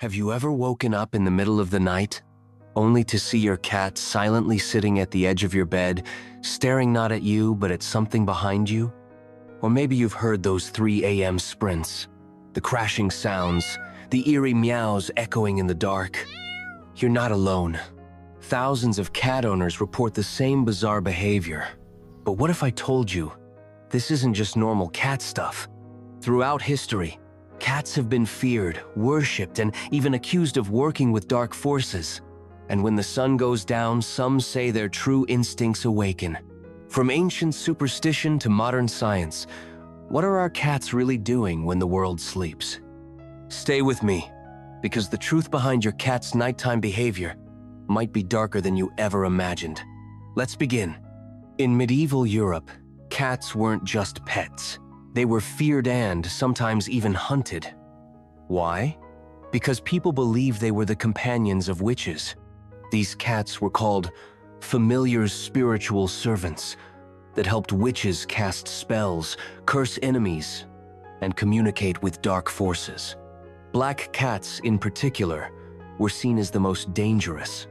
Have you ever woken up in the middle of the night, only to see your cat silently sitting at the edge of your bed, staring not at you but at something behind you? Or maybe you've heard those 3 a.m. sprints, the crashing sounds, the eerie meows echoing in the dark. You're not alone. Thousands of cat owners report the same bizarre behavior. But what if I told you this isn't just normal cat stuff? Throughout history, cats have been feared, worshipped, and even accused of working with dark forces. And when the sun goes down, some say their true instincts awaken. From ancient superstition to modern science, what are our cats really doing when the world sleeps? Stay with me, because the truth behind your cat's nighttime behavior might be darker than you ever imagined. Let's begin. In medieval Europe, cats weren't just pets. They were feared and sometimes even hunted. Why? Because people believed they were the companions of witches. These cats were called familiar spiritual servants that helped witches cast spells, curse enemies, and communicate with dark forces. Black cats, in particular, were seen as the most dangerous.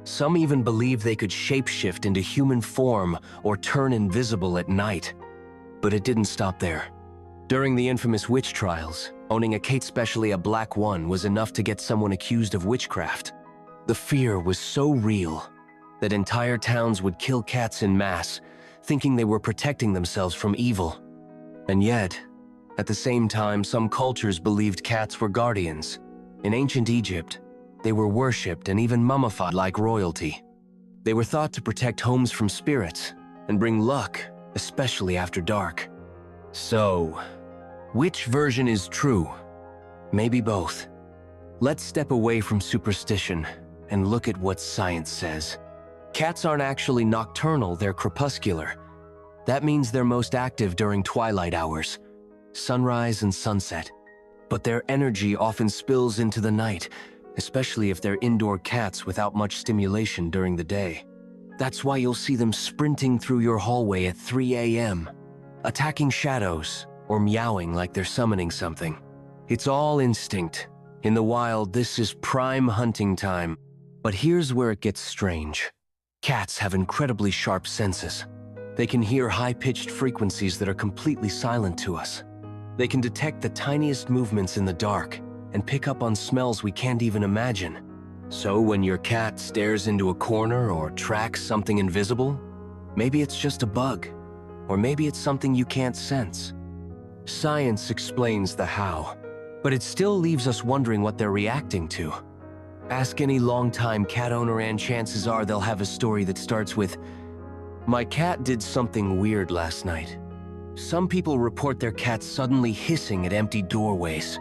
Some even believed they could shapeshift into human form or turn invisible at night. But it didn't stop there. During the infamous witch trials, owning a cat, especially a black one, was enough to get someone accused of witchcraft. The fear was so real that entire towns would kill cats en masse, thinking they were protecting themselves from evil. And yet, at the same time, some cultures believed cats were guardians. In ancient Egypt, they were worshipped and even mummified like royalty. They were thought to protect homes from spirits and bring luck, especially after dark. So, which version is true? Maybe both. Let's step away from superstition and look at what science says. Cats aren't actually nocturnal, they're crepuscular. That means they're most active during twilight hours, sunrise and sunset. But their energy often spills into the night, especially if they're indoor cats without much stimulation during the day. That's why you'll see them sprinting through your hallway at 3 a.m., attacking shadows or meowing like they're summoning something. It's all instinct. In the wild, this is prime hunting time. But here's where it gets strange. Cats have incredibly sharp senses. They can hear high-pitched frequencies that are completely silent to us. They can detect the tiniest movements in the dark and pick up on smells we can't even imagine. So when your cat stares into a corner or tracks something invisible, maybe it's just a bug, or maybe it's something you can't sense. Science explains the how, but it still leaves us wondering what they're reacting to. Ask any longtime cat owner and chances are they'll have a story that starts with, "My cat did something weird last night." Some people report their cats suddenly hissing at empty doorways.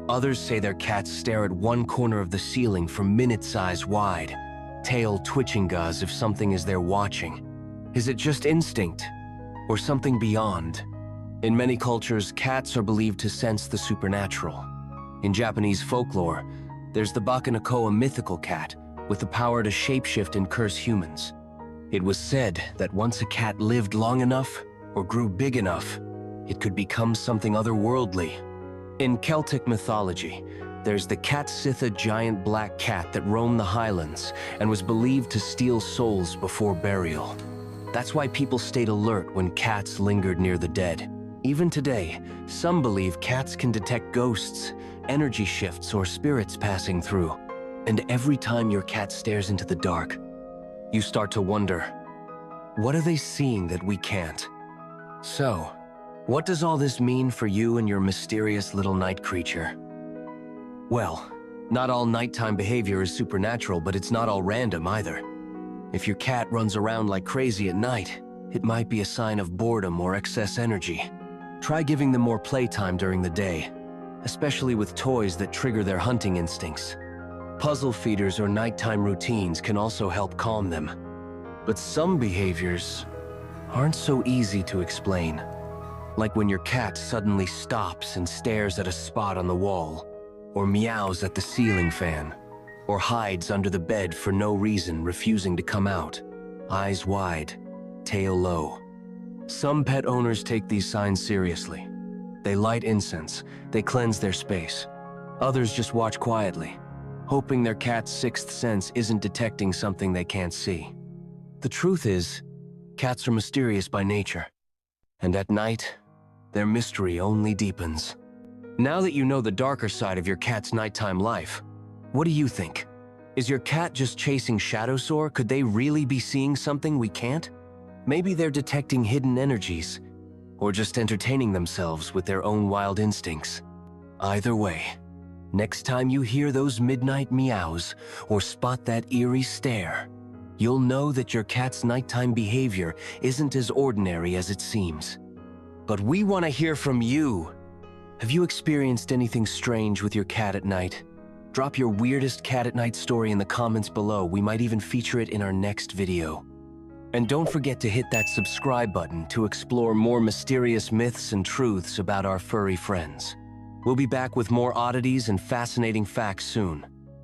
Others say their cats stare at one corner of the ceiling for minute-size wide, tail twitching as if something is there watching. Is it just instinct, or something beyond? In many cultures, cats are believed to sense the supernatural. In Japanese folklore, there's the Bakanakoa mythical cat with the power to shapeshift and curse humans. It was said that once a cat lived long enough or grew big enough, it could become something otherworldly. In Celtic mythology, there's the Catsitha giant black cat that roamed the highlands and was believed to steal souls before burial. That's why people stayed alert when cats lingered near the dead. Even today, some believe cats can detect ghosts, energy shifts, or spirits passing through. And every time your cat stares into the dark, you start to wonder, what are they seeing that we can't? So, what does all this mean for you and your mysterious little night creature? Well, not all nighttime behavior is supernatural, but it's not all random either. If your cat runs around like crazy at night, it might be a sign of boredom or excess energy. Try giving them more playtime during the day, especially with toys that trigger their hunting instincts. Puzzle feeders or nighttime routines can also help calm them. But some behaviors aren't so easy to explain. Like when your cat suddenly stops and stares at a spot on the wall, or meows at the ceiling fan, or hides under the bed for no reason, refusing to come out, eyes wide, tail low. Some pet owners take these signs seriously. They light incense, they cleanse their space. Others just watch quietly, hoping their cat's sixth sense isn't detecting something they can't see. The truth is, cats are mysterious by nature, and at night, their mystery only deepens. Now that you know the darker side of your cat's nighttime life, what do you think? Is your cat just chasing shadows, or could they really be seeing something we can't? Maybe they're detecting hidden energies, or just entertaining themselves with their own wild instincts. Either way, next time you hear those midnight meows or spot that eerie stare, you'll know that your cat's nighttime behavior isn't as ordinary as it seems. But we want to hear from you. Have you experienced anything strange with your cat at night? Drop your weirdest cat at night story in the comments below. We might even feature it in our next video. And don't forget to hit that subscribe button to explore more mysterious myths and truths about our furry friends. We'll be back with more oddities and fascinating facts soon.